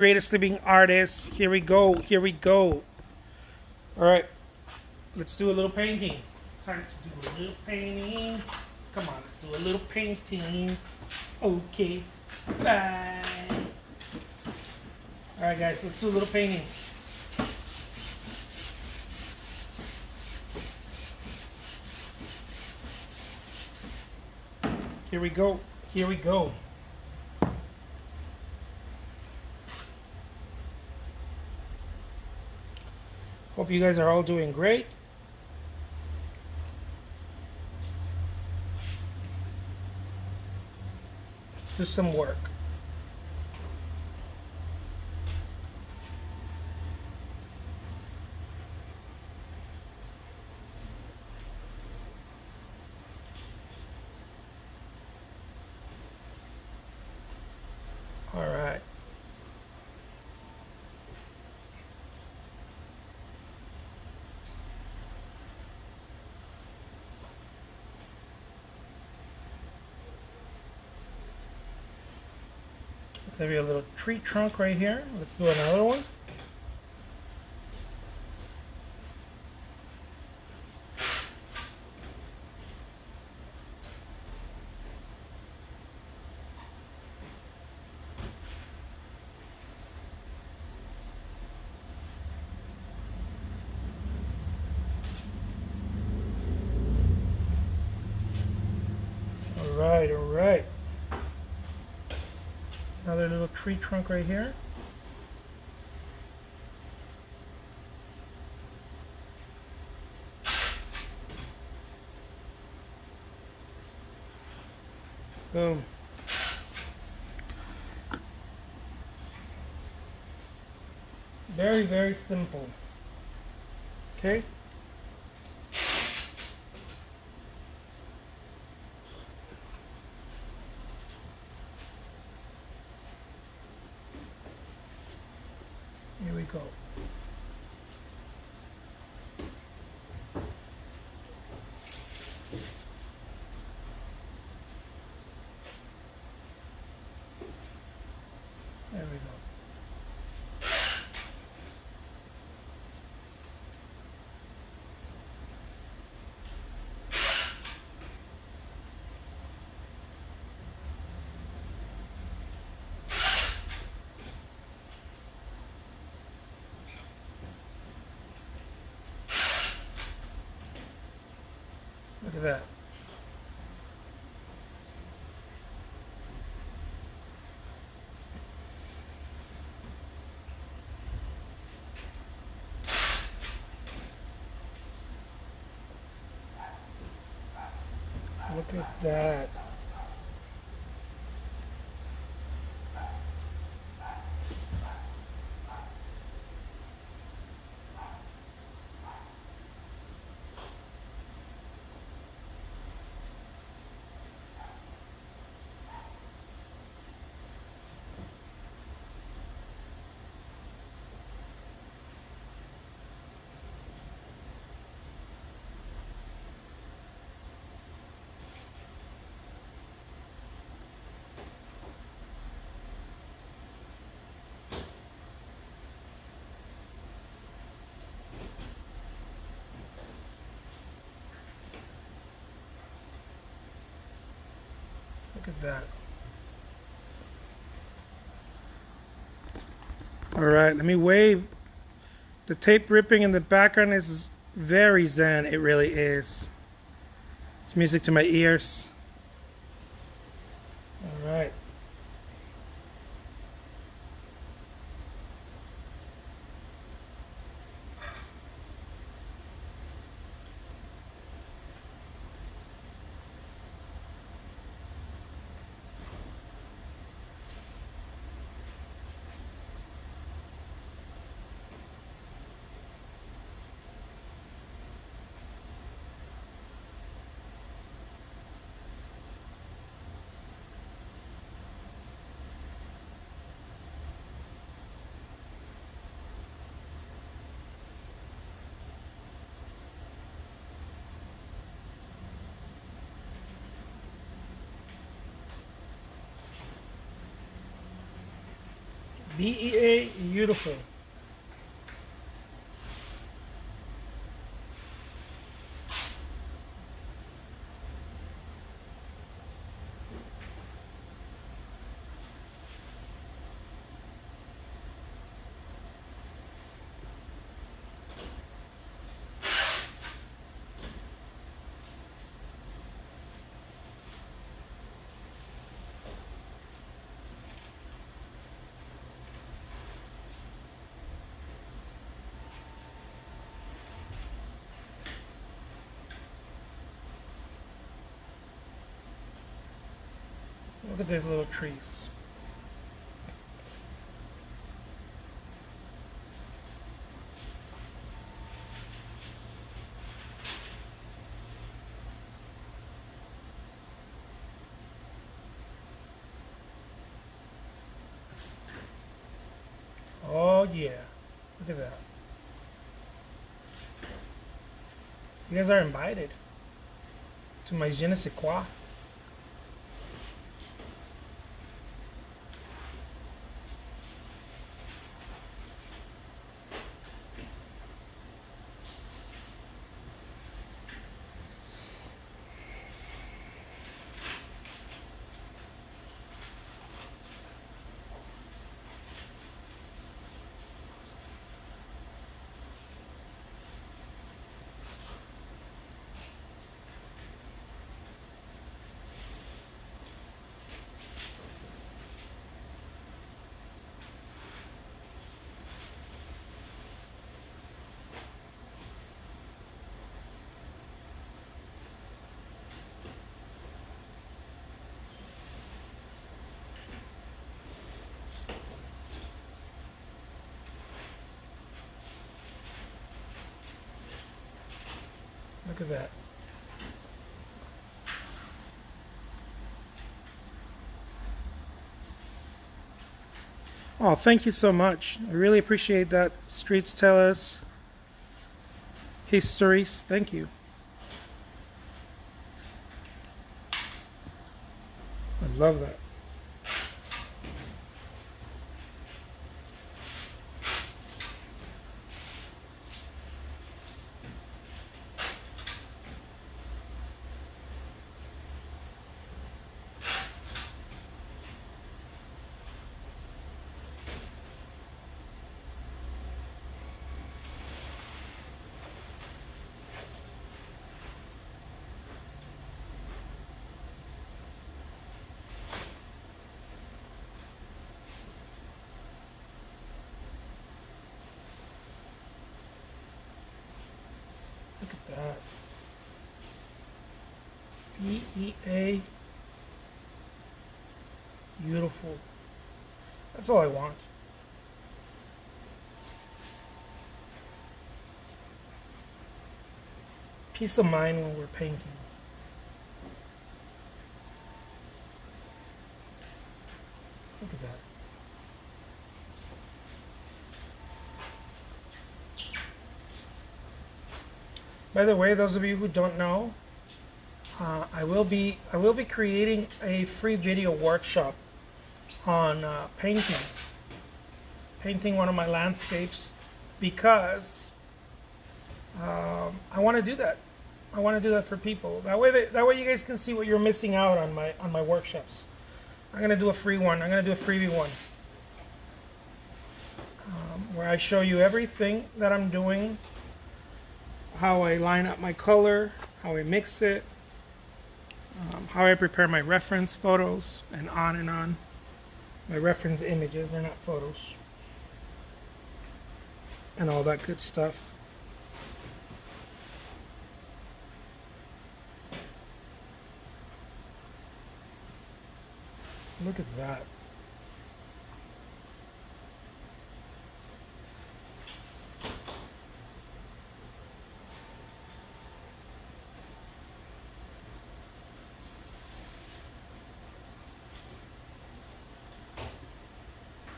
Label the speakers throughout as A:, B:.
A: Greatest living artist. Here we go. Here we go. All right. Let's do a little painting. Time to do a little painting. Come on, let's do a little painting. Okay. Bye. All right, guys. Let's do a little painting. Here we go. Here we go. Hope you guys are all doing great. Let's do some work. All right. Maybe a little tree trunk right here. Let's do another one. All right. Another little tree trunk right here. Boom. Very, very simple. Okay. Here we go. There we go. Look at that. Look at that. Look at that. All right, let me wave. The tape ripping in the background is very zen. It really is. It's music to my ears. All right. DEA, beautiful. Look at these little trees. Oh yeah, look at that. You guys are invited to my je ne sais quoi. Look at that. Oh, thank you so much. I really appreciate that. Streets tell us histories. Thank you. I love that. Look at that. DEA. Beautiful. That's all I want. Peace of mind when we're painting. Look at that. By the way, those of you who don't know, I will be creating a free video workshop on painting one of my landscapes, because I want to do that. I want to do that for people. That way you guys can see what you're missing out on my workshops. I'm gonna do a free one. I'm gonna do a freebie one where I show you everything that I'm doing, how I line up my color, how I mix it, how I prepare my reference photos, and on and on. My reference images, they're not photos. And all that good stuff. Look at that.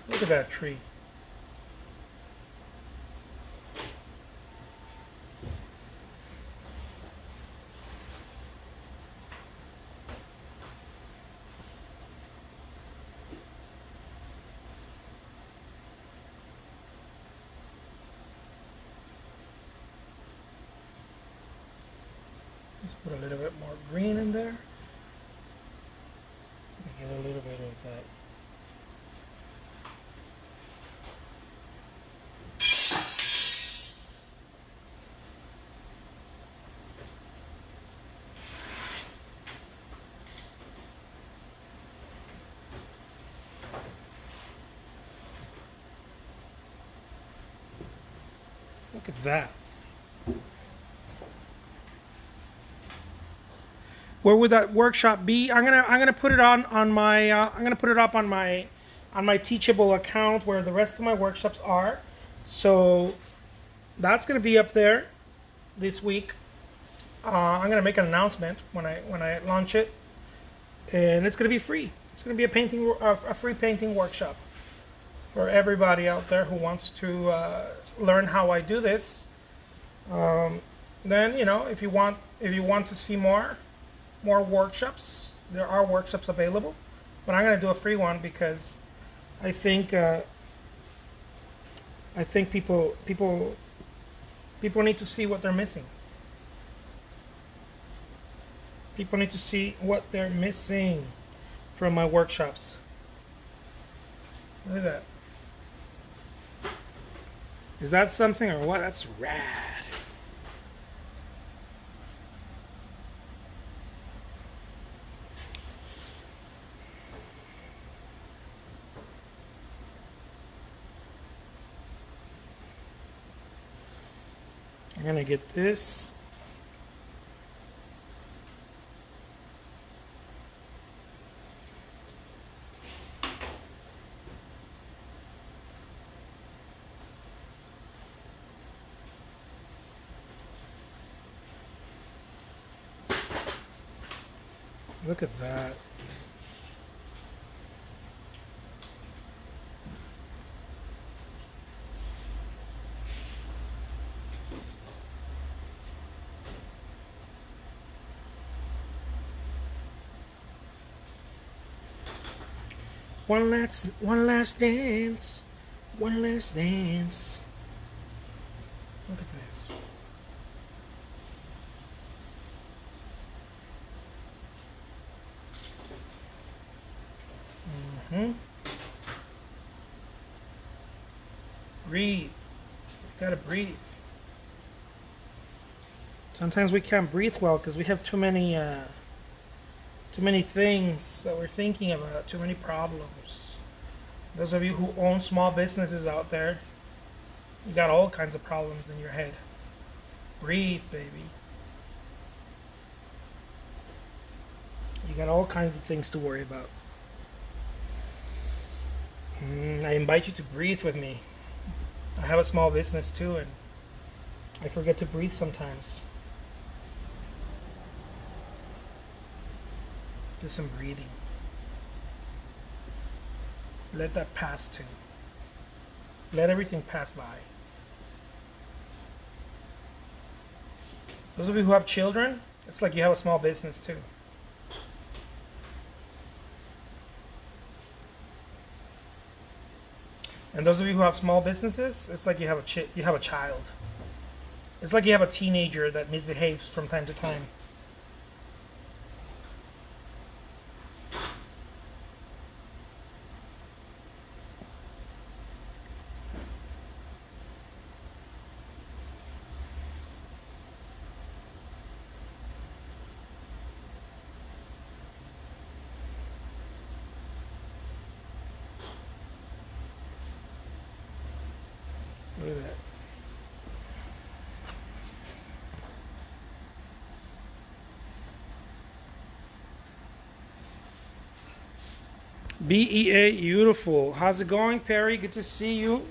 A: Look at that tree. little bit more green in there. Get a little bit of that. Look at that. Where would that workshop be? I'm gonna put it on my I'm gonna put it up on my Teachable account where the rest of my workshops are. So that's gonna be up there this week. I'm gonna make an announcement when I launch it, and it's gonna be free. It's gonna be a free painting workshop for everybody out there who wants to learn how I do this. Then if you want to see more workshops, there are workshops available, but I'm going to do a free one because I think people need to see what they're missing. People need to see what they're missing from my workshops. Look at that. Is that something or what? That's rad. I'm gonna get this. Look at that. One last dance. One last dance. Look at this. Breathe. You gotta breathe. Sometimes we can't breathe well because we have too many things that we're thinking about, too many problems. Those of you who own small businesses out there, you got all kinds of problems in your head. Breathe, baby. You got all kinds of things to worry about. I invite you to breathe with me. I have a small business too, and I forget to breathe sometimes. Do some breathing. Let that pass too. Let everything pass by. Those of you who have children, it's like you have a small business too. And those of you who have small businesses, it's like you have a child. It's like you have a teenager that misbehaves from time to time. Look at that. BEA, beautiful. How's it going, Perry? Good to see you.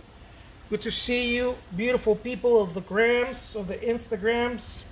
A: Good to see you, beautiful people of the grams, of the Instagrams.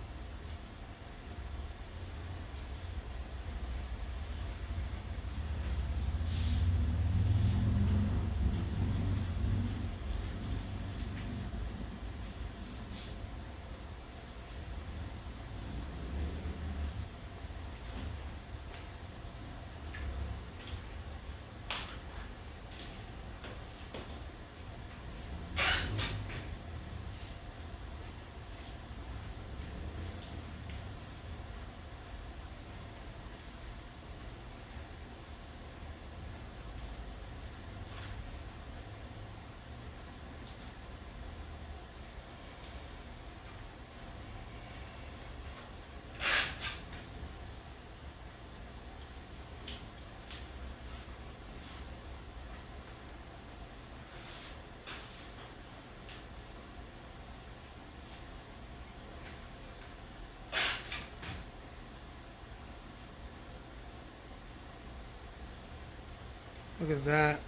A: Look at that.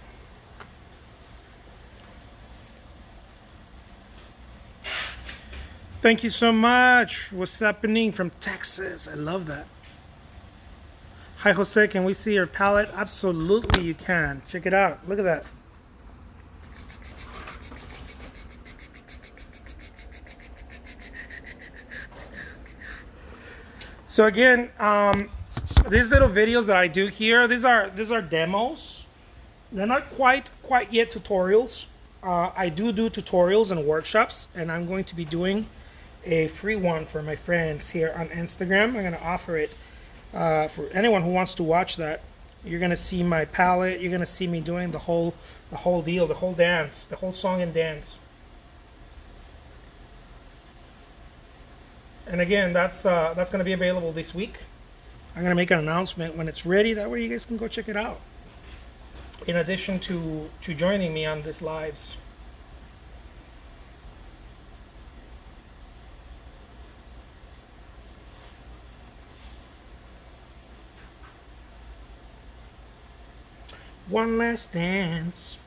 A: Thank you so much. What's happening from Texas? I love that. Hi, Jose. Can we see your palette? Absolutely, you can. Check it out. Look at that. So again, these little videos that I do here, these are demos. They're not quite yet tutorials. I do tutorials and workshops, and I'm going to be doing a free one for my friends here on Instagram. I'm going to offer it for anyone who wants to watch that. You're going to see my palette. You're going to see me doing the whole deal, the whole dance, the whole song and dance. And again, that's going to be available this week. I'm going to make an announcement when it's ready. That way you guys can go check it out. In addition to joining me on these lives. One last dance.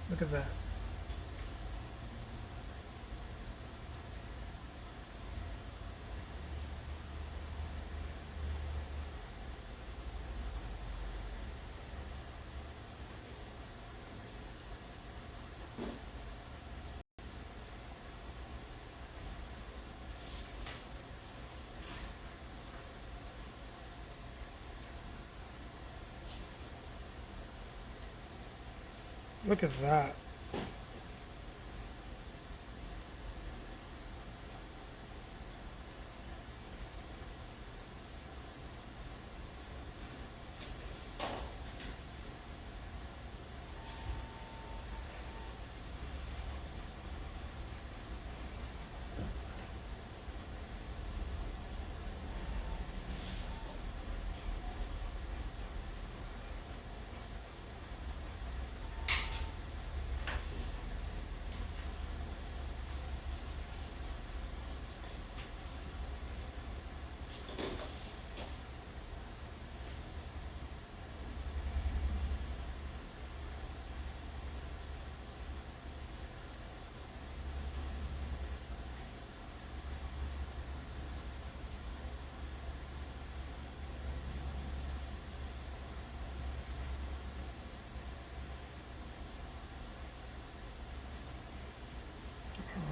A: Look at that. Look at that.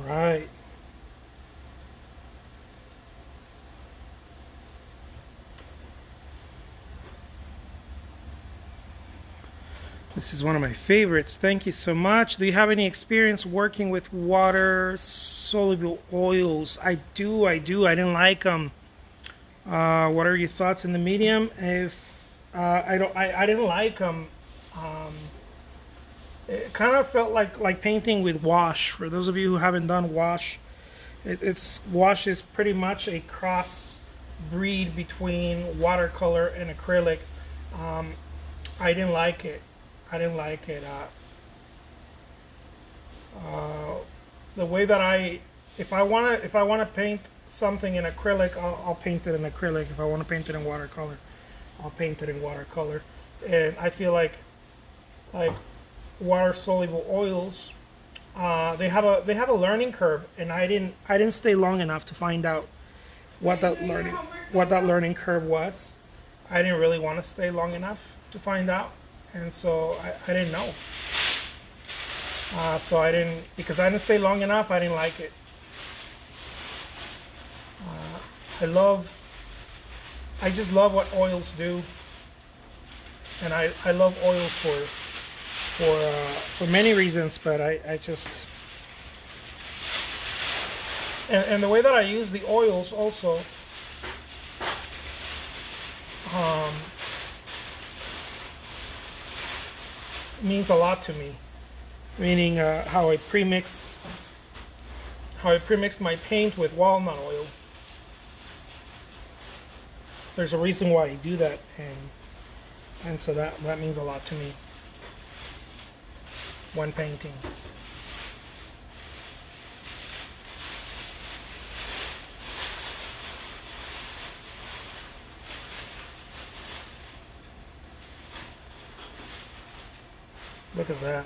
A: Right. This is one of my favorites. Thank you so much. Do you have any experience working with water soluble oils? I do. I didn't like them. What are your thoughts in the medium? If I didn't like them. It kind of felt like painting with wash. For those of you who haven't done wash, it's wash is pretty much a cross breed between watercolor and acrylic. I didn't like it. I didn't like it. The way that if I wanna paint something in acrylic, I'll paint it in acrylic. If I want to paint it in watercolor, I'll paint it in watercolor. And I feel like water soluble oils, they have a learning curve, and I didn't stay long enough to find out what that learning curve was. I didn't really want to stay long enough to find out, and so I didn't know. So I didn't, because I didn't stay long enough. I didn't like it. I just love what oils do, and I love oils for many reasons, but I just and the way that I use the oils also means a lot to me. Meaning how I premix my paint with walnut oil. There's a reason why I do that, and so that means a lot to me when painting. Look at that.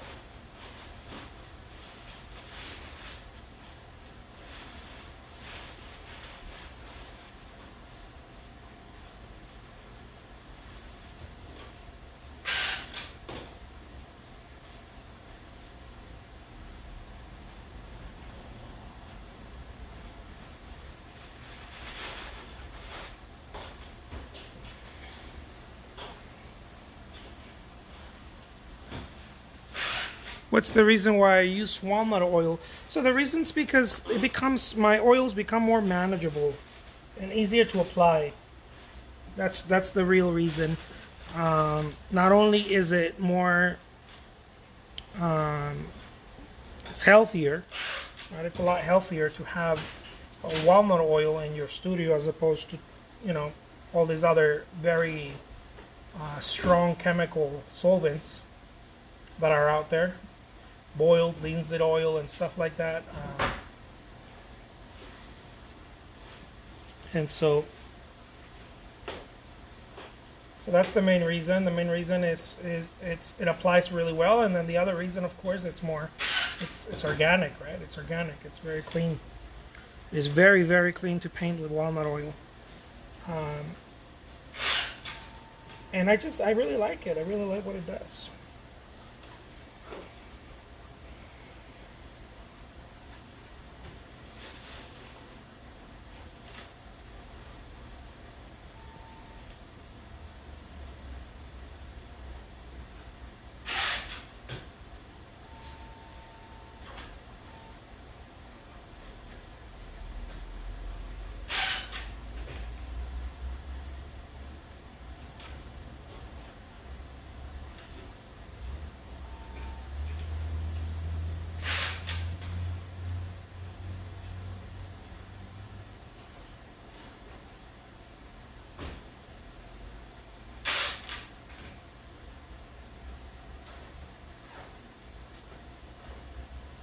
A: What's the reason why I use walnut oil? So the reason's because my oils become more manageable and easier to apply. That's the real reason. Not only is it more, it's healthier, right? It's a lot healthier to have a walnut oil in your studio as opposed to, all these other very strong chemical solvents that are out there. Boiled linseed oil and stuff like that, and so that's the main reason. The main reason is it applies really well, and then the other reason, of course, it's organic, right? It's organic. It's very clean. It is very, very clean to paint with walnut oil, and I really like it. I really like what it does.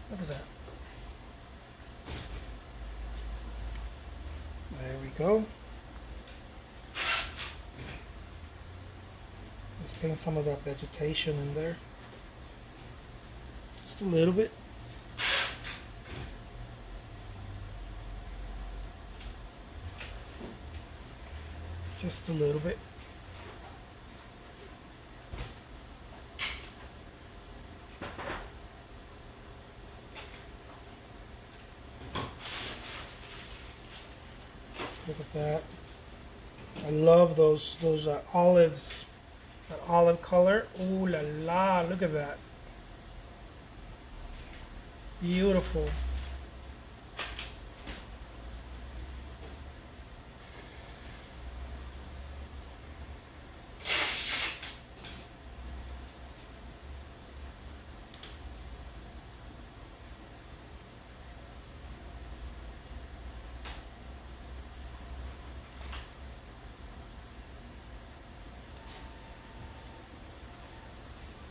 A: What was that? There we go. Let's paint some of that vegetation in there. Just a little bit. Just a little bit. Look at that. I love those olives, that olive color. Ooh la la, look at that. Beautiful.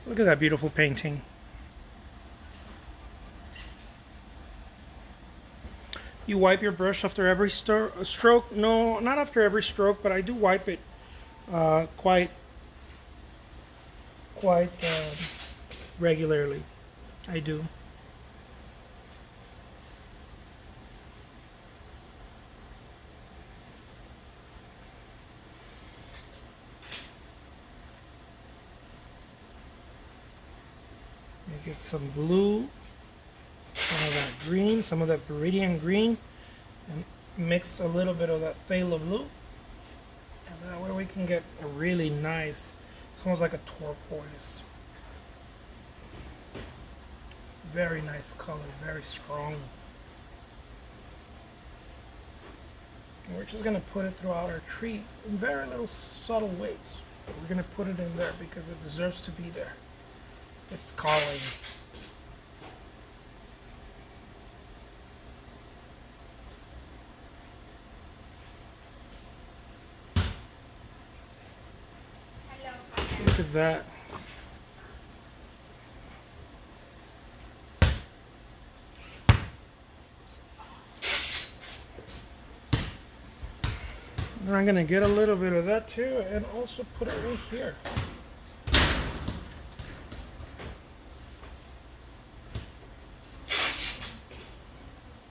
A: Look at that beautiful painting. You wipe your brush after every stroke? No, not after every stroke, but I do wipe it quite regularly. I do. Get some blue, some of that green, some of that Viridian green, mix a little bit of that phthalo blue, and that way we can get a really nice, it's almost like a turquoise. Very nice color, very strong. And we're just going to put it throughout our tree in very little subtle ways. We're going to put it in there because it deserves to be there. It's calling. Look at that. And I'm going to get a little bit of that too and also put it right here.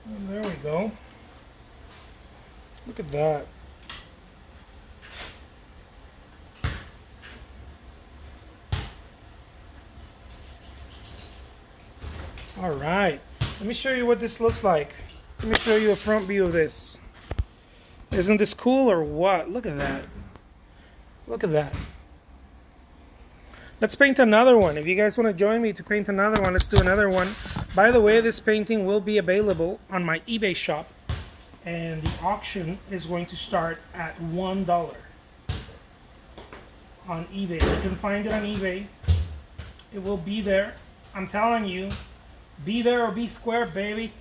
A: And there we go. Look at that. All right. Let me show you what this looks like. Let me show you a front view of this. Isn't this cool or what? Look at that. Look at that. Let's paint another one. If you guys want to join me to paint another one, let's do another one. By the way, this painting will be available on my eBay shop. And the auction is going to start at $1 on eBay. You can find it on eBay. It will be there. I'm telling you, be there or be square, baby.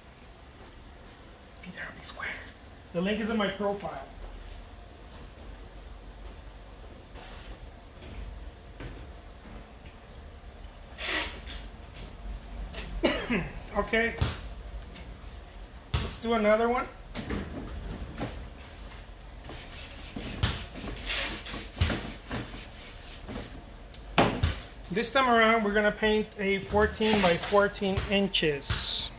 A: Be there or be square. The link is in my profile. Okay. Let's do another one. This time around, we're going to paint a 14 by 14 inches.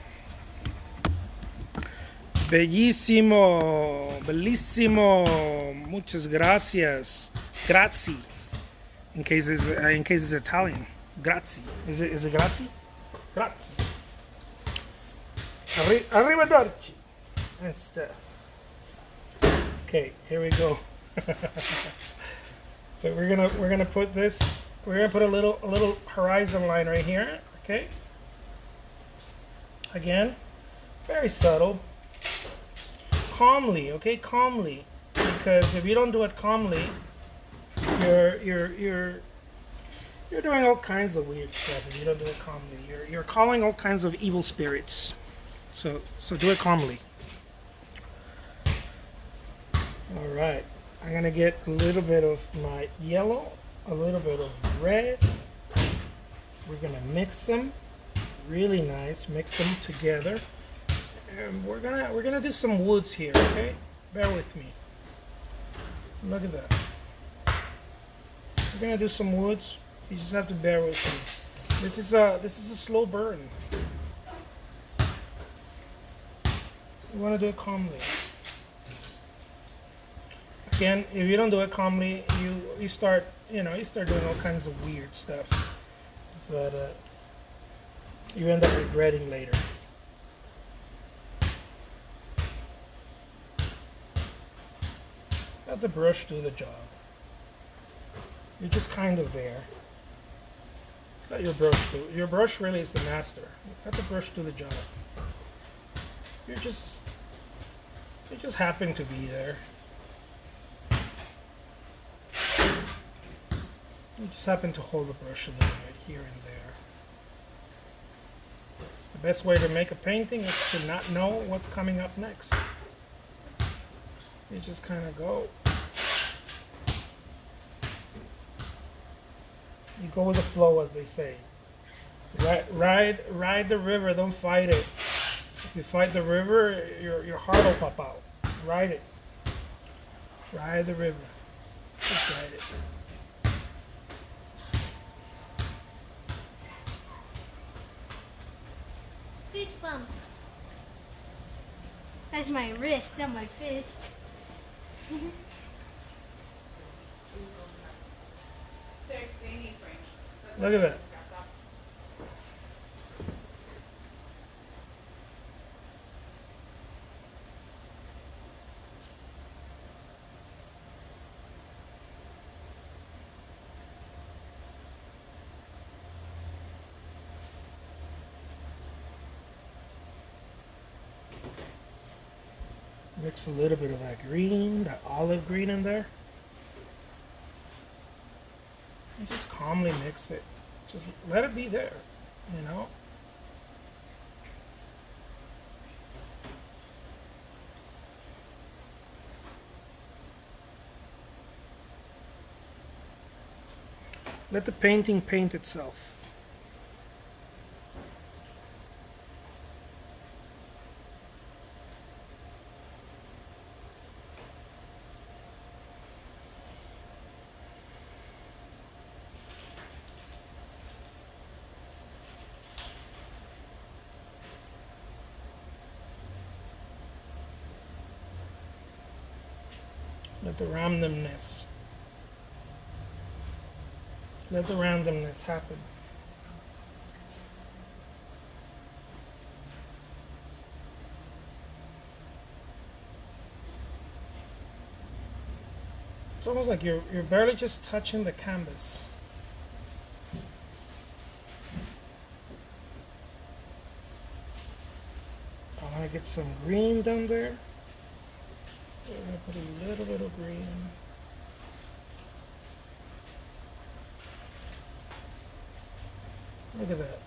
A: Bellissimo, bellissimo, muchas gracias, grazie. In case it's Italian, grazie. Is it grazie? Grazie. Arrivederci and stuff. Okay, here we go. So we're gonna put this. We're gonna put a little horizon line right here. Okay. Again, very subtle. Calmly, okay, calmly, because if you don't do it calmly, you're doing all kinds of weird stuff. If you don't do it calmly, you're calling all kinds of evil spirits. So do it calmly. All right, I'm gonna get a little bit of my yellow, a little bit of red. We're gonna mix them, really nice. Mix them together. And we're gonna do some woods here, okay? Bear with me. Look at that. We're gonna do some woods. You just have to bear with me. This is a slow burn. You want to do it calmly. Again, if you don't do it calmly, you start doing all kinds of weird stuff that you end up regretting later. Let the brush do the job. You're just kind of there. Let your brush do. Your brush really is the master. Let the brush do the job. You just happen to be there. You just happen to hold the brush a little bit here and there. The best way to make a painting is to not know what's coming up next. You just kind of go. You go with the flow, as they say. Ride the river, don't fight it. If you fight the river, your heart will pop out. Ride it. Ride the river. Just ride it.
B: Fist bump. That's my wrist, not my fist.
A: Look at that. Mix a little bit of that green, that olive green in there. And just calmly mix it. Just let it be there, you know. Let the painting paint itself. Let the randomness happen. It's almost like you're barely just touching the canvas. I want to get some green down there. I'm going to put a little bit of green. Look at that.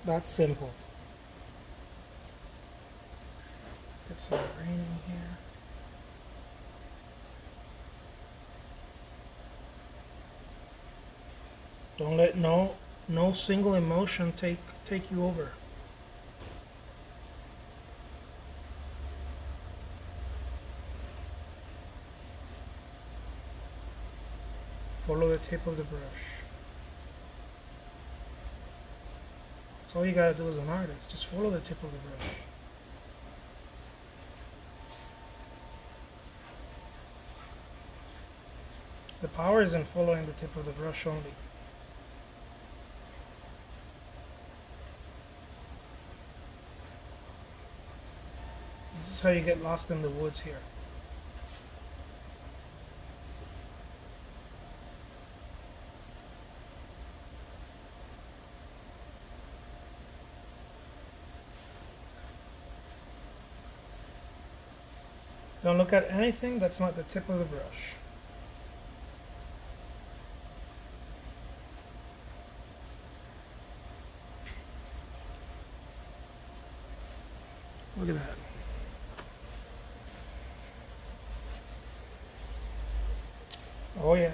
A: That's simple. Get some green in here. Don't let no single emotion take you over. Follow the tip of the brush. That's all you gotta do as an artist. Just follow the tip of the brush. The power is in following the tip of the brush only. This is how you get lost in the woods here. Don't look at anything that's not the tip of the brush. Look at that. Oh yeah.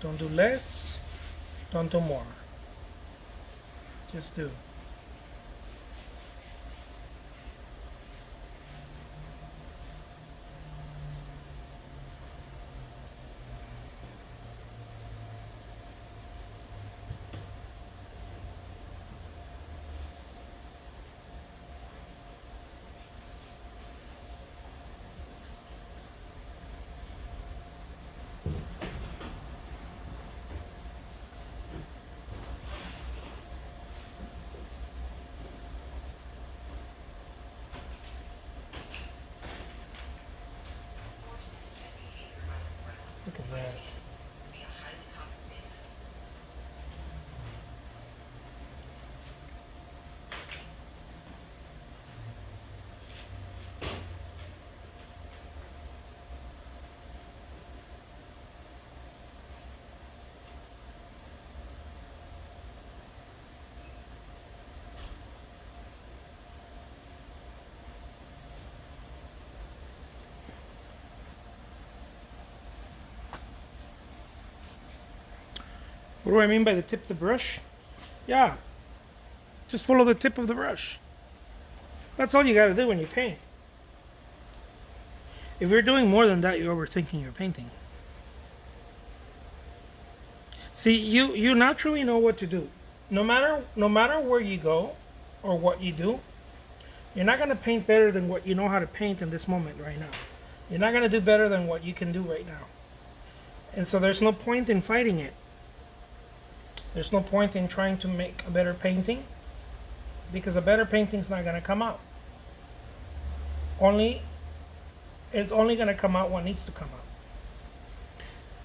A: Don't do less, don't do more. Just do. Look at that. What do I mean by the tip of the brush? Yeah, just follow the tip of the brush. That's all you gotta do when you paint. If you're doing more than that, you're overthinking your painting. See, you naturally know what to do. No matter where you go or what you do, you're not going to paint better than what you know how to paint in this moment right now. You're not going to do better than what you can do right now. And so there's no point in fighting it. There's no point in trying to make a better painting, because a better painting's not going to come out. It's only going to come out what needs to come out.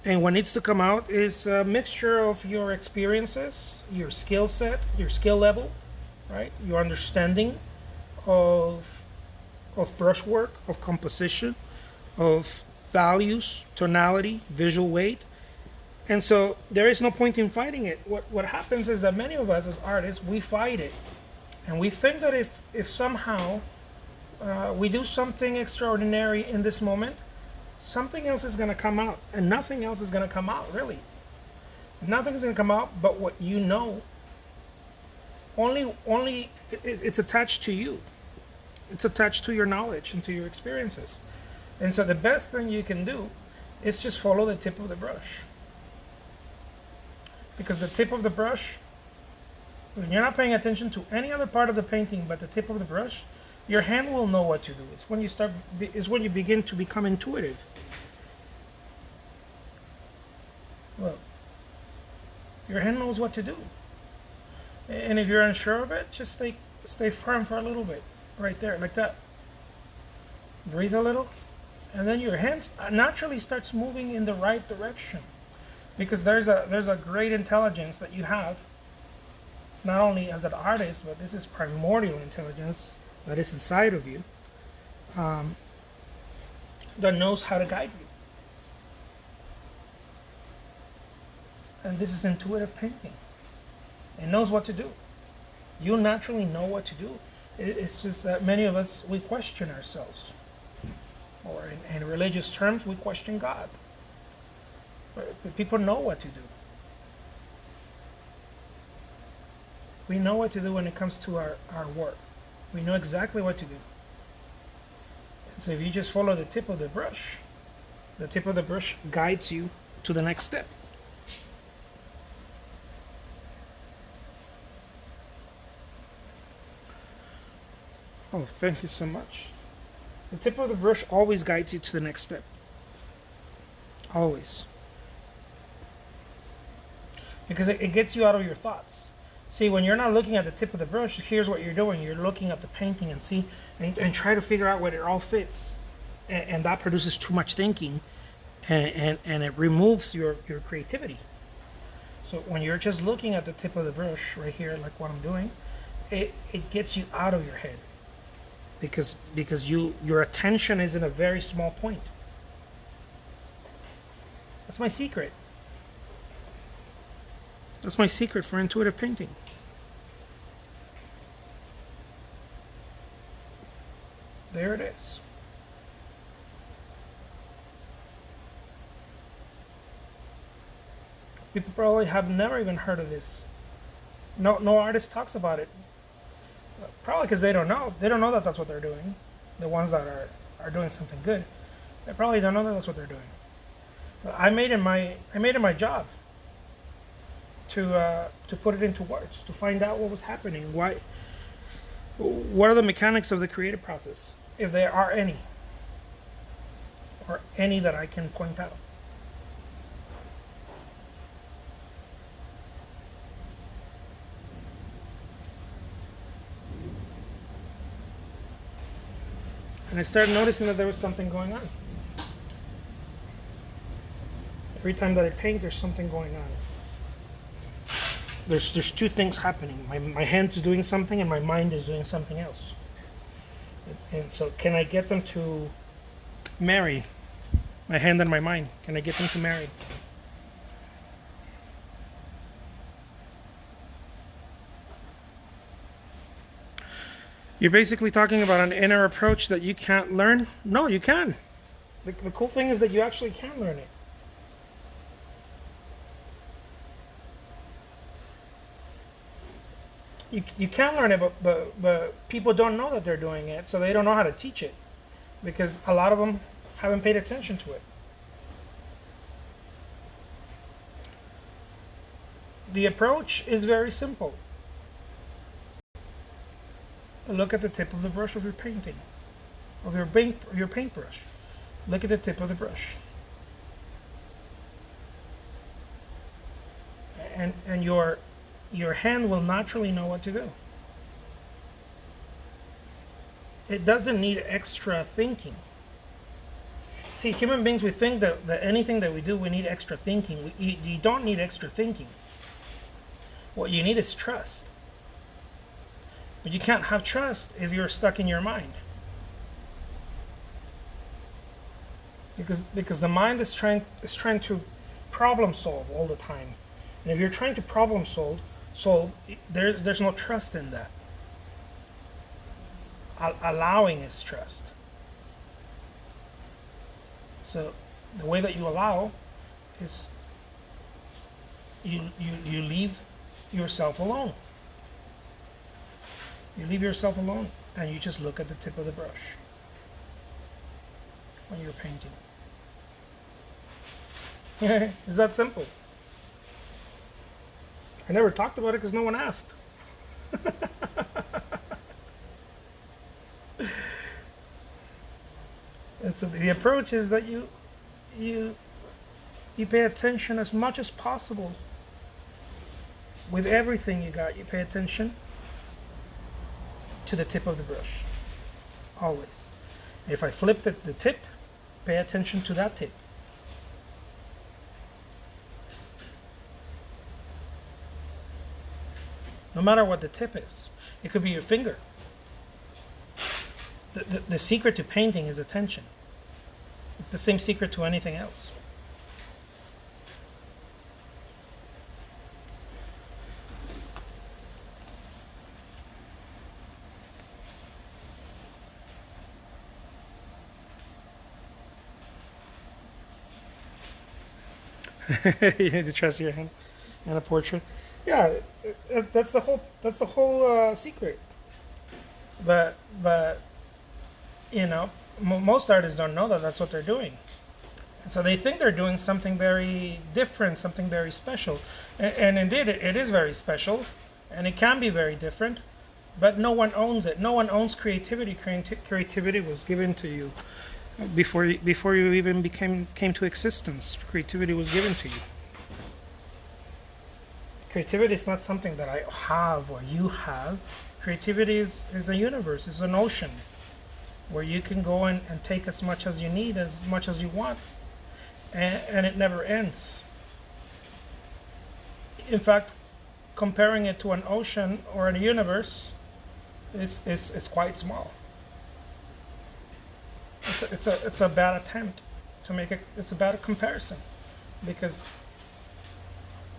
A: And what needs to come out is a mixture of your experiences, your skill set, your skill level, right? Your understanding of brushwork, of composition, of values, tonality, visual weight. And so there is no point in fighting it. What happens is that many of us as artists, we fight it. And we think that if somehow we do something extraordinary in this moment, something else is going to come out. And nothing else is going to come out, really. Nothing's going to come out but what you know. Only it's attached to you. It's attached to your knowledge and to your experiences. And so the best thing you can do is just follow the tip of the brush. Because the tip of the brush, when you're not paying attention to any other part of the painting but the tip of the brush, your hand will know what to do. It's when you begin to become intuitive. Well, your hand knows what to do. And if you're unsure of it, just stay firm for a little bit. Right there, like that. Breathe a little. And then your hand naturally starts moving in the right direction. Because there's a great intelligence that you have, not only as an artist, but this is primordial intelligence that is inside of you, that knows how to guide you. And this is intuitive painting. It knows what to do. You naturally know what to do. It's just that many of us, we question ourselves. Or in religious terms, we question God. But people know what to do. We know what to do when it comes to our work. We know exactly what to do. And so if you just follow the tip of the brush guides you to the next step. Oh, thank you so much. The tip of the brush always guides you to the next step. Always. Because it gets you out of your thoughts. See, when you're not looking at the tip of the brush, here's what you're doing. You're looking at the painting and try to figure out where it all fits. And that produces too much thinking, and it removes your creativity. So when you're just looking at the tip of the brush right here, like what I'm doing, it gets you out of your head. Because your attention is in a very small point. That's my secret. That's my secret for intuitive painting. There it is. People probably have never even heard of this. No artist talks about it. Probably because they don't know. They don't know that that's what they're doing. The ones that are doing something good, they probably don't know that that's what they're doing. But I made it my job to put it into words, to find out what was happening. What are the mechanics of the creative process, if there are any, or any that I can point out. And I started noticing that there was something going on. Every time that I paint, there's something going on. There's two things happening. My hand's doing something and my mind is doing something else. And so can I get them to marry? My hand and my mind. Can I get them to marry? You're basically talking about an inner approach that you can't learn? No, you can. The cool thing is that you actually can learn it. You can learn it, but people don't know that they're doing it, so they don't know how to teach it, because a lot of them haven't paid attention to it. the approach is very simple. Look at the tip of the brush of your painting, of your paintbrush. Look at the tip of the brush. And your hand will naturally know what to do. It doesn't need extra thinking. See, human beings, we think that anything that we do, we need extra thinking. You don't need extra thinking. What you need is trust. But you can't have trust if you're stuck in your mind. Because the mind is trying to problem solve all the time. And if you're trying to problem solve there's no trust in that. Allowing is trust. So the way that you allow is you leave yourself alone. You leave yourself alone and you just look at the tip of the brush when you're painting. It's that simple. I never talked about it because no one asked. And so the approach is that you pay attention as much as possible. With everything you got, you pay attention to the tip of the brush. Always. If I flip the tip, pay attention to that tip. No matter what the tip is. It could be your finger. The secret to painting is attention. It's the same secret to anything else. You need to trust your hand in a portrait. Yeah, that's the whole secret. But you know, most artists don't know that that's what they're doing. And so they think they're doing something very different, something very special. And indeed, it is very special, and it can be very different, but no one owns it. No one owns creativity. Creativity was given to you before you even came to existence. Creativity was given to you. Creativity is not something that I have or you have. Creativity is a universe, it's an ocean where you can go and take as much as you need, as much as you want, and it never ends. In fact, comparing it to an ocean or a universe is quite small. It's a bad attempt to make it. It's a bad comparison because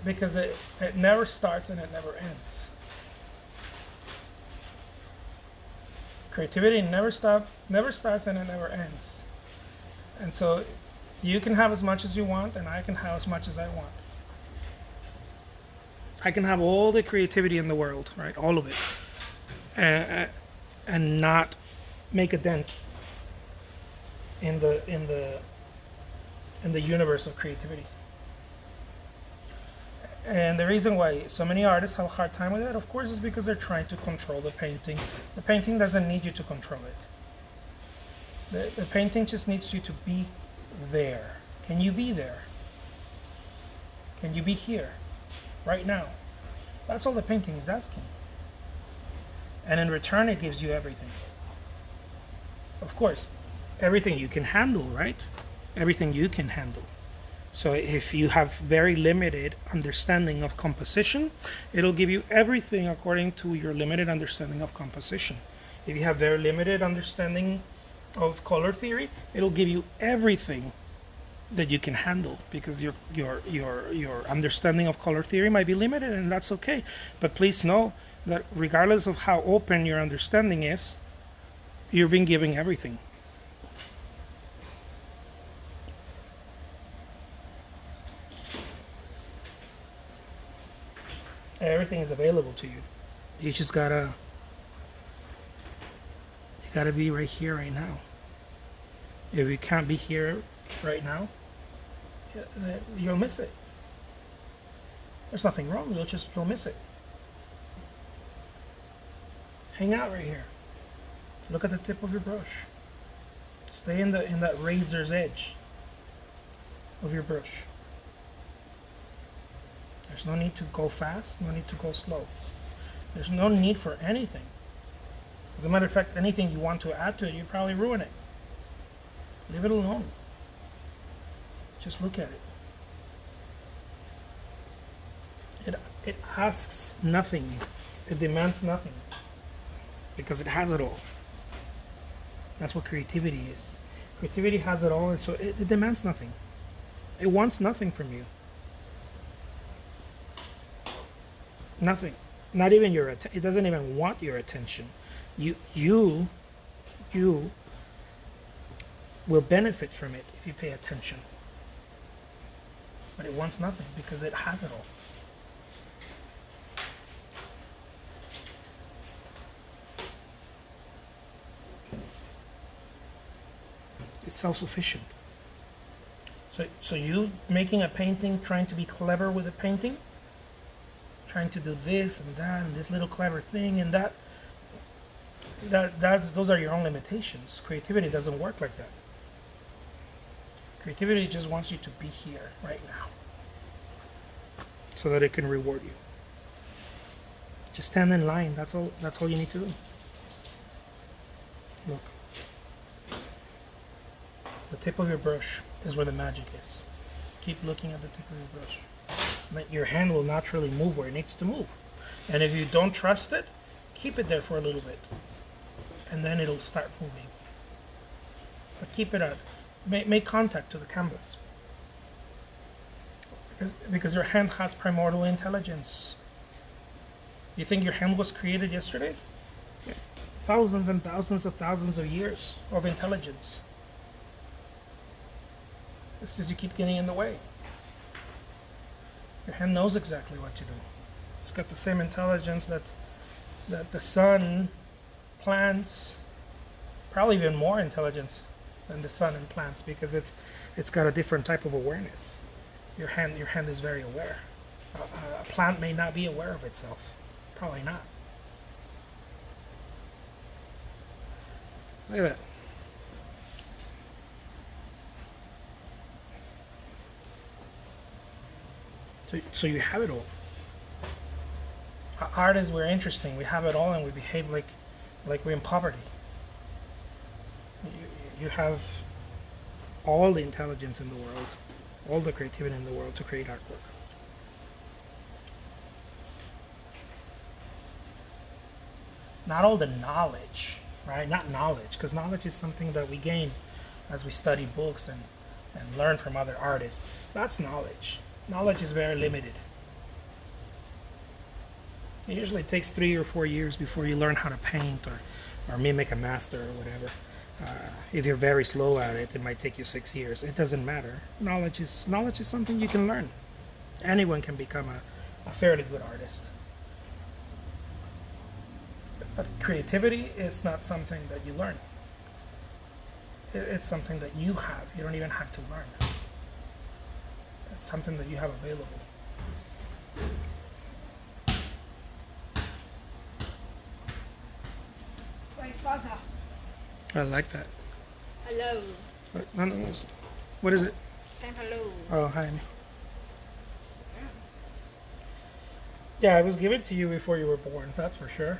A: it never starts and it never ends. Creativity never starts and it never ends. And so you can have as much as you want and I can have as much as I want. I can have all the creativity in the world, right? All of it. And not make a dent in the universe of creativity. And the reason why so many artists have a hard time with it, of course, is because they're trying to control the painting. The painting doesn't need you to control it. The painting just needs you to be there. Can you be there? Can you be here? Right now? That's all the painting is asking. And in return, it gives you everything. Of course, everything you can handle, right? Everything you can handle. So if you have very limited understanding of composition, it'll give you everything according to your limited understanding of composition. If you have very limited understanding of color theory, it'll give you everything that you can handle, because your understanding of color theory might be limited, and that's okay. But please know that regardless of how open your understanding is, you're being given everything. Everything is available to you. You just gotta be right here, right now. If you can't be here right now, you'll miss it. There's nothing wrong. You'll miss it. Hang out right here. Look at the tip of your brush. Stay in that razor's edge of your brush. There's no need to go fast, no need to go slow. There's no need for anything. As a matter of fact, anything you want to add to it, you probably ruin it. Leave it alone. Just look at it. It asks nothing. It demands nothing. Because it has it all. That's what creativity is. Creativity has it all, and so it demands nothing. It wants nothing from you. Nothing. Not even your attention. It doesn't even want your attention. You will benefit from it if you pay attention. But it wants nothing because it has it all. It's self-sufficient. So you making a painting, trying to be clever with a painting, trying to do this and that and this little clever thing and those are your own limitations. Creativity doesn't work like that. Creativity just wants you to be here right now so that it can reward you. Just stand in line. That's all you need to do. Look. The tip of your brush is where the magic is. Keep looking at the tip of your brush. Your hand will naturally move where it needs to move. And if you don't trust it, keep it there for a little bit. And then it'll start moving. But keep it at, make contact to the canvas. Because your hand has primordial intelligence. You think your hand was created yesterday? Yeah. Thousands and thousands of years of intelligence. It's just you keep getting in the way. Your hand knows exactly what to do. It's got the same intelligence that the sun, plants, probably even more intelligence than the sun and plants because it's got a different type of awareness. Your hand is very aware. A plant may not be aware of itself. Probably not. Look at that. So you have it all. Artists, we're interesting. We have it all, and we behave like we're in poverty. You have all the intelligence in the world, all the creativity in the world to create artwork. Not all the knowledge, right? Not knowledge, because knowledge is something that we gain as we study books and learn from other artists. That's knowledge. Knowledge is very limited. It usually takes 3 or 4 years before you learn how to paint or mimic a master or whatever. If you're very slow at it, it might take you 6 years. It doesn't matter. Knowledge is something you can learn. Anyone can become a fairly good artist. But creativity is not something that you learn. It's something that you have. You don't even have to learn. It's something that you have available.
B: My father.
A: I like that.
B: Hello.
A: What is it?
B: Say hello.
A: Oh, hi. Yeah, it was given to you before you were born, that's for sure.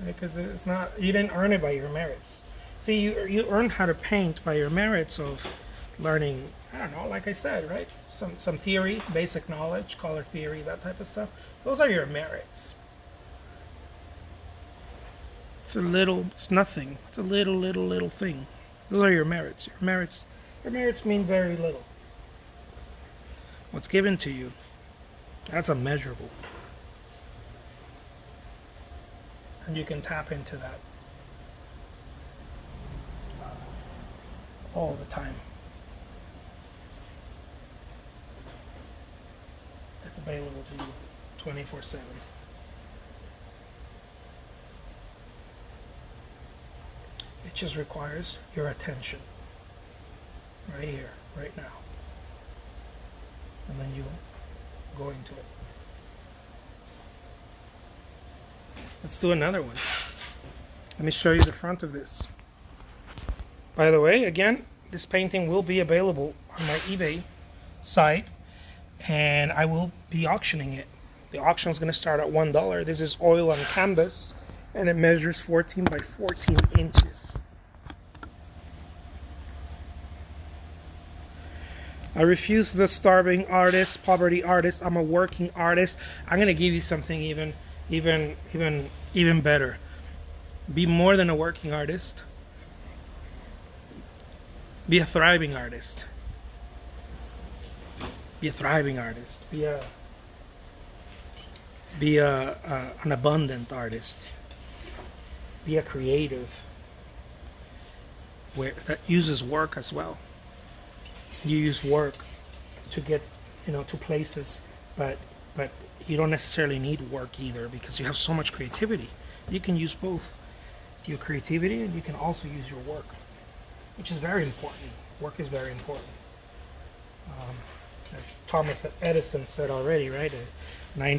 A: Because it's not, you didn't earn it by your merits. See, you earned how to paint by your merits of learning, I don't know, like I said, right? Some theory, basic knowledge, color theory, that type of stuff. Those are your merits. It's nothing. It's a little thing. Those are your merits. Your merits mean very little. What's given to you, that's immeasurable. And you can tap into that all the time. It's available to you 24/7. It just requires your attention right here, right now. And then go into it. Let's do another one. Let me show you the front of this. By the way, again, this painting will be available on my eBay site, and I will be auctioning it. The auction is going to start at $1. This is oil on canvas, and it measures 14 by 14 inches. I refuse the starving artist, poverty artist. I'm a working artist. I'm going to give you something even better. Be more than a working artist. Be a thriving artist. Be a thriving artist. Be an abundant artist. Be a creative that uses work as well. You use work to get, to places, but you don't necessarily need work either, because you have so much creativity. You can use both your creativity, and you can also use your work, which is very important. Work is very important. As Thomas Edison said already, right? I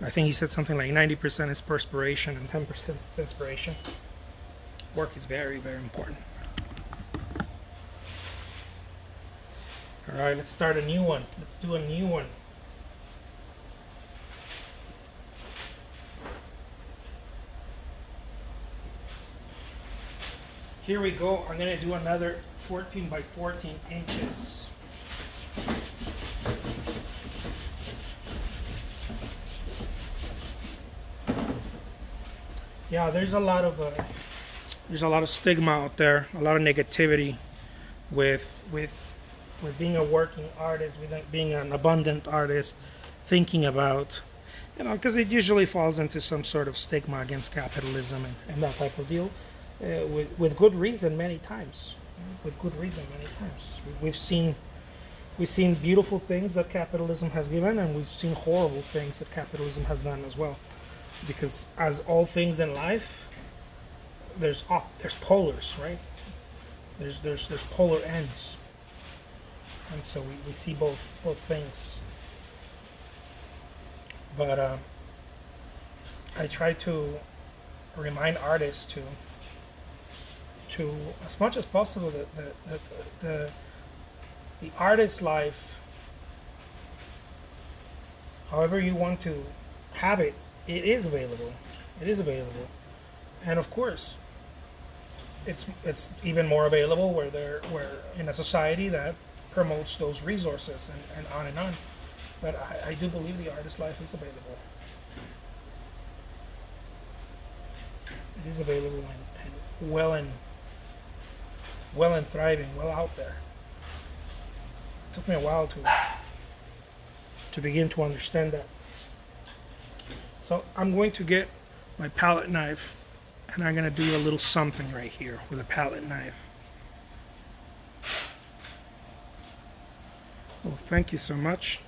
A: think he said something like 90% is perspiration and 10% is inspiration. Work is very, very important. All right, let's start a new one. Let's do a new one. Here we go. I'm going to do another 14 by 14 inches. Yeah, there's a lot of stigma out there, a lot of negativity with being a working artist, with being an abundant artist, thinking about, because it usually falls into some sort of stigma against capitalism and that type of deal, with good reason many times. With good reason many times. We've seen beautiful things that capitalism has given, and we've seen horrible things that capitalism has done as well. Because as all things in life, there's polars, right? There's polar ends. And so we see both things. But I try to remind artists to as much as possible that the artist's life, however you want to have it, it is available. It is available. And of course, it's even more available where in a society that promotes those resources and on and on. But I do believe the artist's life is available. It is available and well and thriving, well out there. It took me a while to begin to understand that. So I'm going to get my palette knife, and I'm going to do a little something right here with a palette knife. Oh, thank you so much.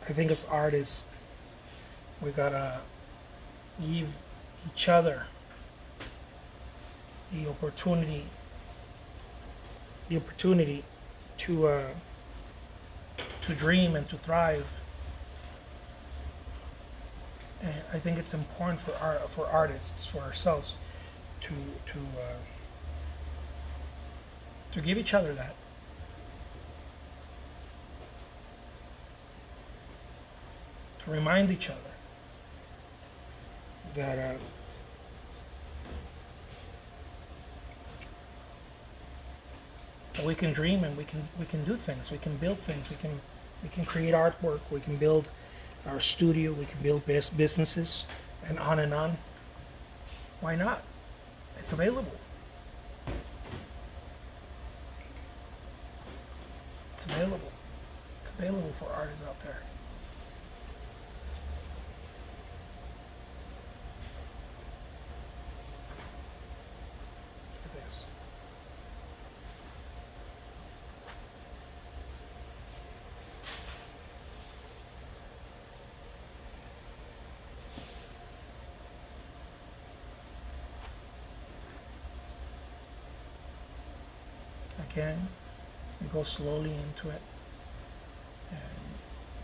A: I think as artists, we gotta give each other the opportunity to dream and to thrive. And I think it's important for artists, for ourselves, to give each other that. To remind each other that we can dream and we can do things. We can build things. We can create artwork. We can build our studio. We can build businesses, and on and on. Why not? It's available. It's available. It's available for artists out there. Look at this. again. We go slowly into it, and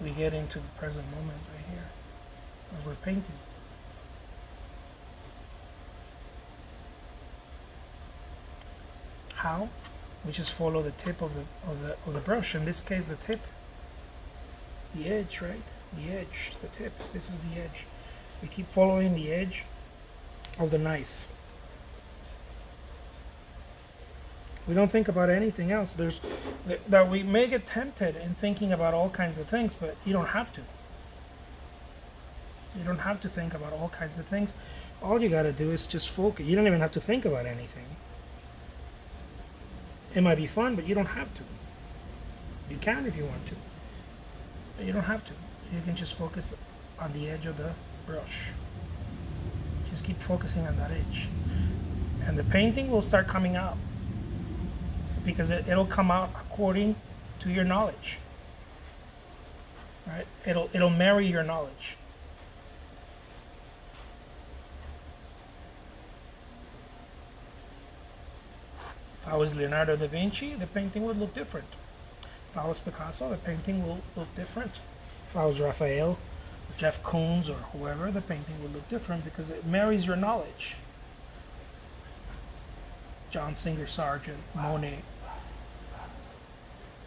A: we get into the present moment right here as we're painting. How? We just follow the tip of the brush. In this case, the tip, the edge, right? The edge, the tip. This is the edge. We keep following the edge of the knife. We don't think about anything else. That we may get tempted in thinking about all kinds of things, but you don't have to. You don't have to think about all kinds of things. All you got to do is just focus. You don't even have to think about anything. It might be fun, but you don't have to. You can if you want to, but you don't have to. You can just focus on the edge of the brush. Just keep focusing on that edge, and the painting will start coming out, because it'll come out according to your knowledge. Right? It'll marry your knowledge. If I was Leonardo da Vinci, the painting would look different. If I was Picasso, the painting will look different. If I was Raphael, Jeff Koons, or whoever, the painting would look different because it marries your knowledge. John Singer Sargent, Monet.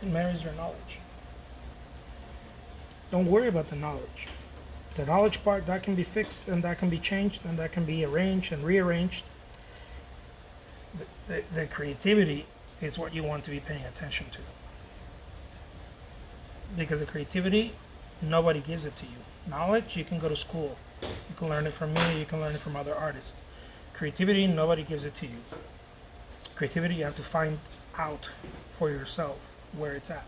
A: It marries your knowledge. Don't worry about the knowledge. The knowledge part, that can be fixed, and that can be changed, and that can be arranged and rearranged. The creativity is what you want to be paying attention to. Because the creativity, nobody gives it to you. Knowledge, you can go to school. You can learn it from me, you can learn it from other artists. Creativity, nobody gives it to you. Creativity, you have to find out for yourself where it's at.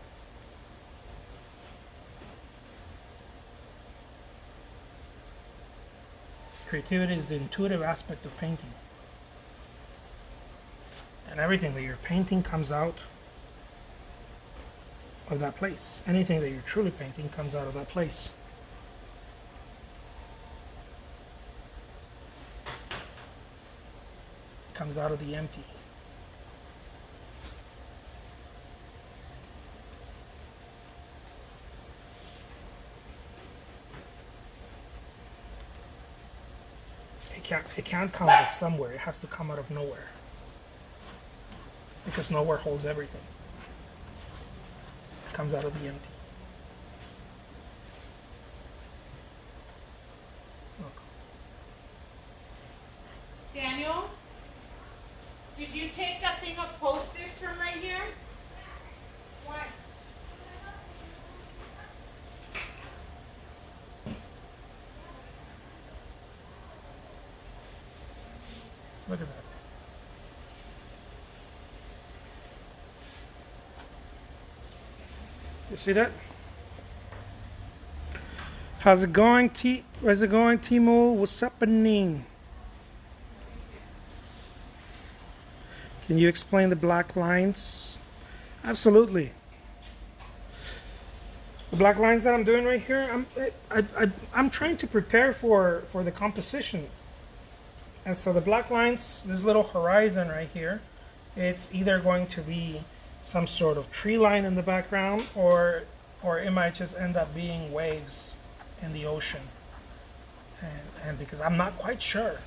A: Creativity is the intuitive aspect of painting. And everything that you're painting comes out of that place. Anything that you're truly painting comes out of that place. Comes out of the empty. It can't come out of somewhere. It has to come out of nowhere. Because nowhere holds everything. It comes out of the empty. Look.
C: Daniel, did you take that thing of Post-its from right here? What?
A: Look at that. You see that? How's it going, How's it going, Timo? What's happening? Can you explain the black lines? Absolutely. The black lines that I'm doing right here, I'm trying to prepare for the composition. And so the black lines, this little horizon right here, it's either going to be some sort of tree line in the background, or it might just end up being waves in the ocean. And because I'm not quite sure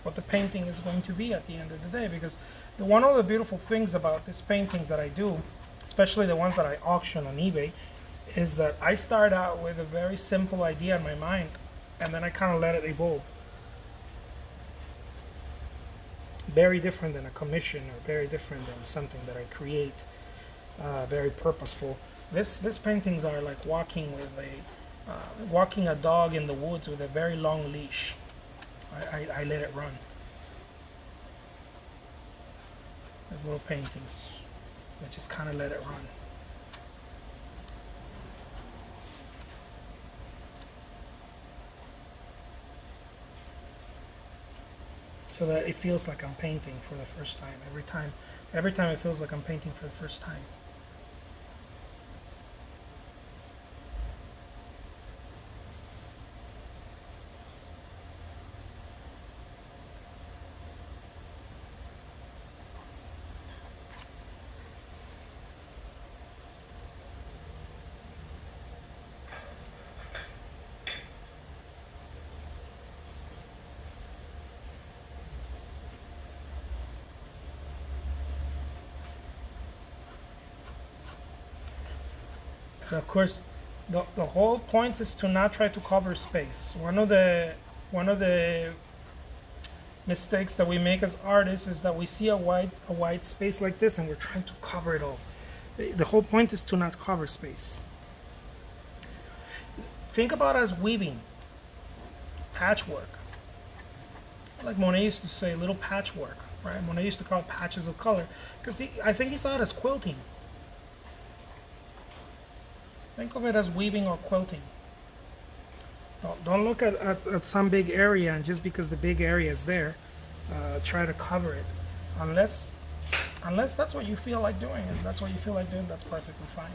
A: what the painting is going to be at the end of the day, because one of the beautiful things about these paintings that I do, especially the ones that I auction on eBay, is that I start out with a very simple idea in my mind, and then I kind of let it evolve. Very different than a commission, or very different than something that I create. Very purposeful. These paintings are like walking a dog in the woods with a very long leash. I let it run. These little paintings, I just kind of let it run. So that it feels like I'm painting for the first time. Every time it feels like I'm painting for the first time. And of course, the whole point is to not try to cover space. One of the mistakes that we make as artists is that we see a wide space like this and we're trying to cover it all. The whole point is to not cover space. Think about us weaving, patchwork. Like Monet used to say, little patchwork, right? Monet used to call it patches of color because I think he saw it as quilting. Think of it as weaving or quilting. Don't look at some big area and just because the big area is there, try to cover it. Unless that's what you feel like doing, and that's what you feel like doing, that's perfectly fine.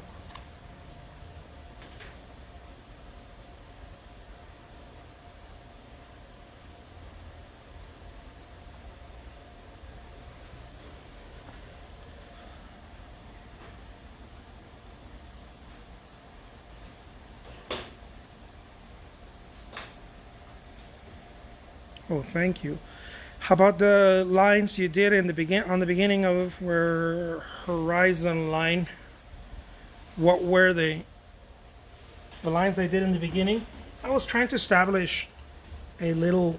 A: Oh, thank you. How about the lines you did in the beginning of where horizon line? What were they? The lines I did in the beginning. I was trying to establish a little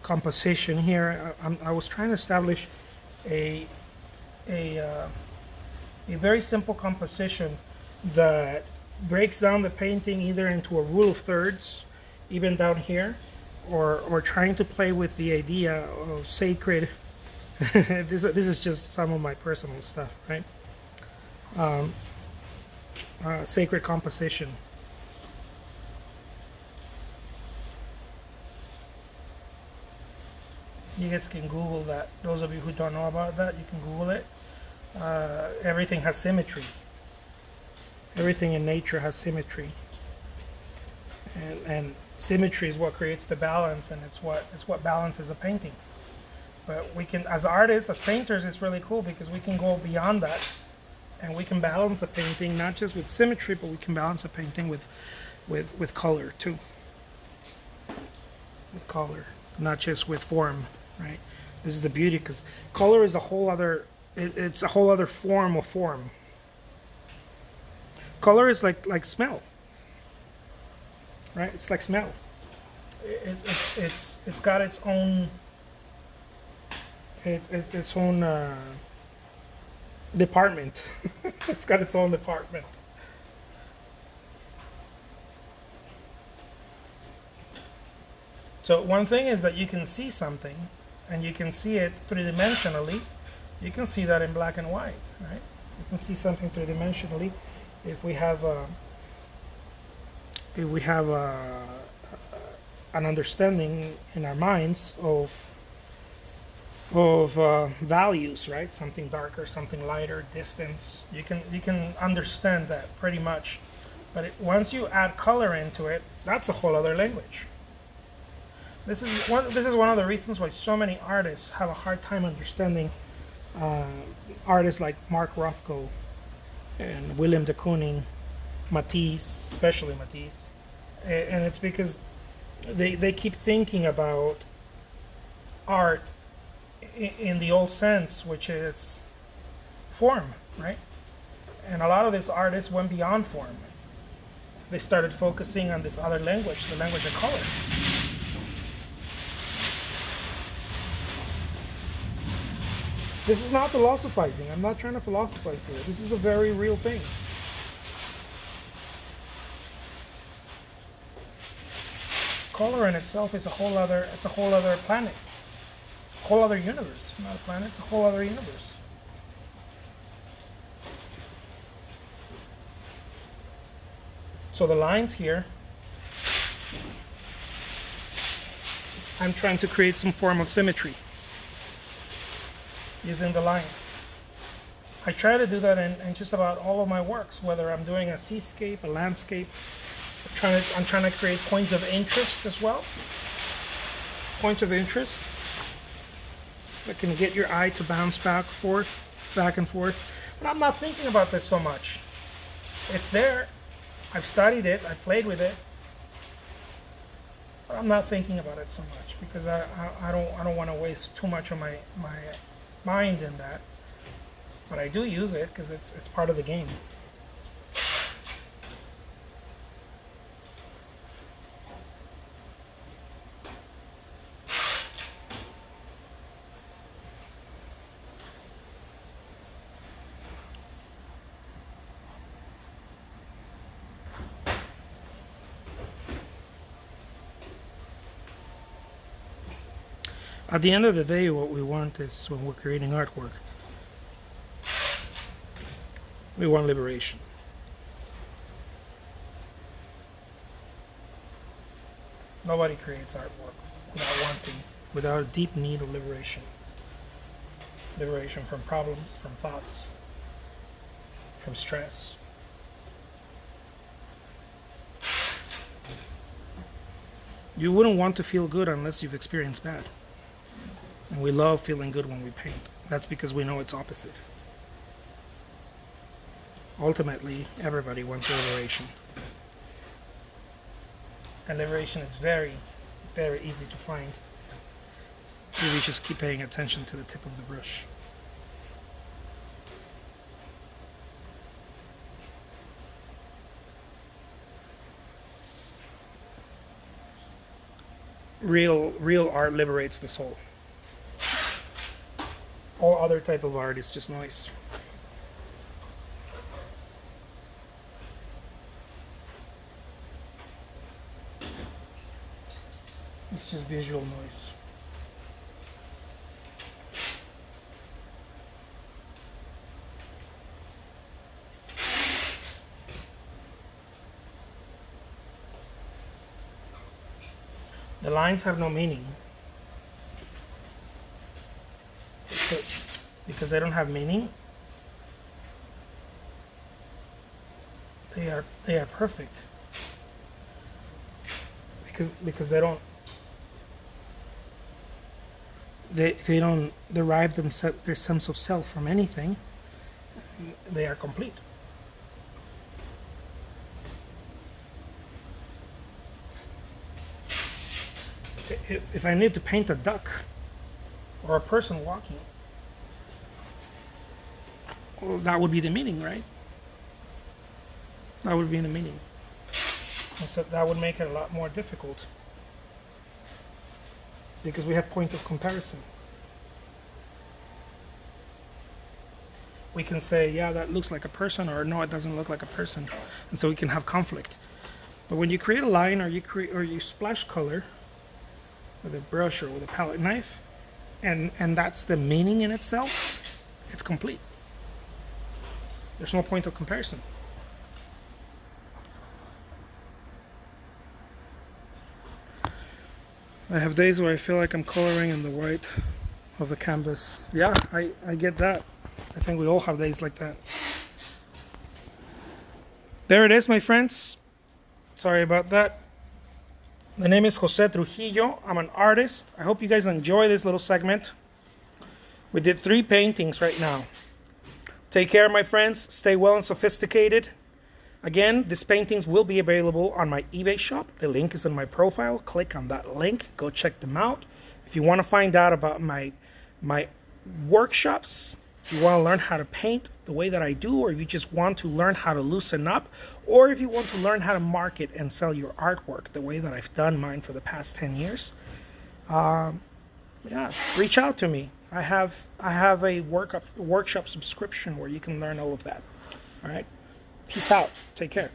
A: composition here. I was trying to establish a very simple composition that breaks down the painting either into a rule of thirds, even down here, or trying to play with the idea of sacred. This is just some of my personal stuff, right? Sacred composition. You guys can Google that. Those of you who don't know about that, you can Google it. Everything has symmetry. Everything in nature has symmetry. And symmetry is what creates the balance, and it's what balances a painting. But we can, as artists, as painters, it's really cool because we can go beyond that, and we can balance a painting not just with symmetry, but we can balance a painting with color too. With color, not just with form, right? This is the beauty, because color is a whole other. It's a whole other form of form. Color is like smell. Right? It's like smell. It's got its own its own department. It's got its own department. So one thing is that you can see something, and you can see it three-dimensionally. You can see that in black and white, right? You can see something three-dimensionally. If we have an understanding in our minds of values, right? Something darker, something lighter, distance. You can understand that pretty much. But once you add color into it, that's a whole other language. This is one of the reasons why so many artists have a hard time understanding artists like Mark Rothko and Willem de Kooning, Matisse, especially Matisse. And it's because they keep thinking about art in the old sense, which is form, right? And a lot of these artists went beyond form. They started focusing on this other language, the language of color. This is not philosophizing. I'm not trying to philosophize here. This is a very real thing. Color in itself is a whole other planet. A whole other universe. Not a planet, it's a whole other universe. So the lines here, I'm trying to create some form of symmetry using the lines. I try to do that in just about all of my works, whether I'm doing a seascape, a landscape. I'm trying to create points of interest as well. Points of interest that can get your eye to bounce back and forth. But I'm not thinking about this so much. It's there. I've studied it. I played with it. But I'm not thinking about it so much because I don't want to waste too much of my mind in that. But I do use it because it's part of the game. At the end of the day, what we want is, when we're creating artwork, we want liberation. Nobody creates artwork without wanting, without a deep need of liberation. Liberation from problems, from thoughts, from stress. You wouldn't want to feel good unless you've experienced bad. And we love feeling good when we paint. That's because we know it's opposite. Ultimately, everybody wants liberation. And liberation is very, very easy to find if we just keep paying attention to the tip of the brush. Real art liberates the soul. All other type of art is just noise. It's just visual noise. The lines have no meaning. Because they don't have meaning, they are perfect. Because they don't derive their sense of self from anything. They are complete. If I need to paint a duck or a person walking, well, that would be the meaning, right? That would be the meaning. And so that would make it a lot more difficult, because we have point of comparison. We can say, yeah, that looks like a person, or no, it doesn't look like a person, and so we can have conflict. But when you create a line, or you splash color with a brush or with a palette knife, and that's the meaning in itself, it's complete. There's no point of comparison. I have days where I feel like I'm coloring in the white of the canvas. Yeah, I get that. I think we all have days like that. There it is, my friends. Sorry about that. My name is Jose Trujillo. I'm an artist. I hope you guys enjoy this little segment. We did 3 paintings right now. Take care, my friends. Stay well and sophisticated. Again, these paintings will be available on my eBay shop. The link is in my profile. Click on that link. Go check them out. If you want to find out about my workshops, if you want to learn how to paint the way that I do, or if you just want to learn how to loosen up, or if you want to learn how to market and sell your artwork the way that I've done mine for the past 10 years, yeah, reach out to me. I have a workshop subscription where you can learn all of that. All right. Peace out. Take care.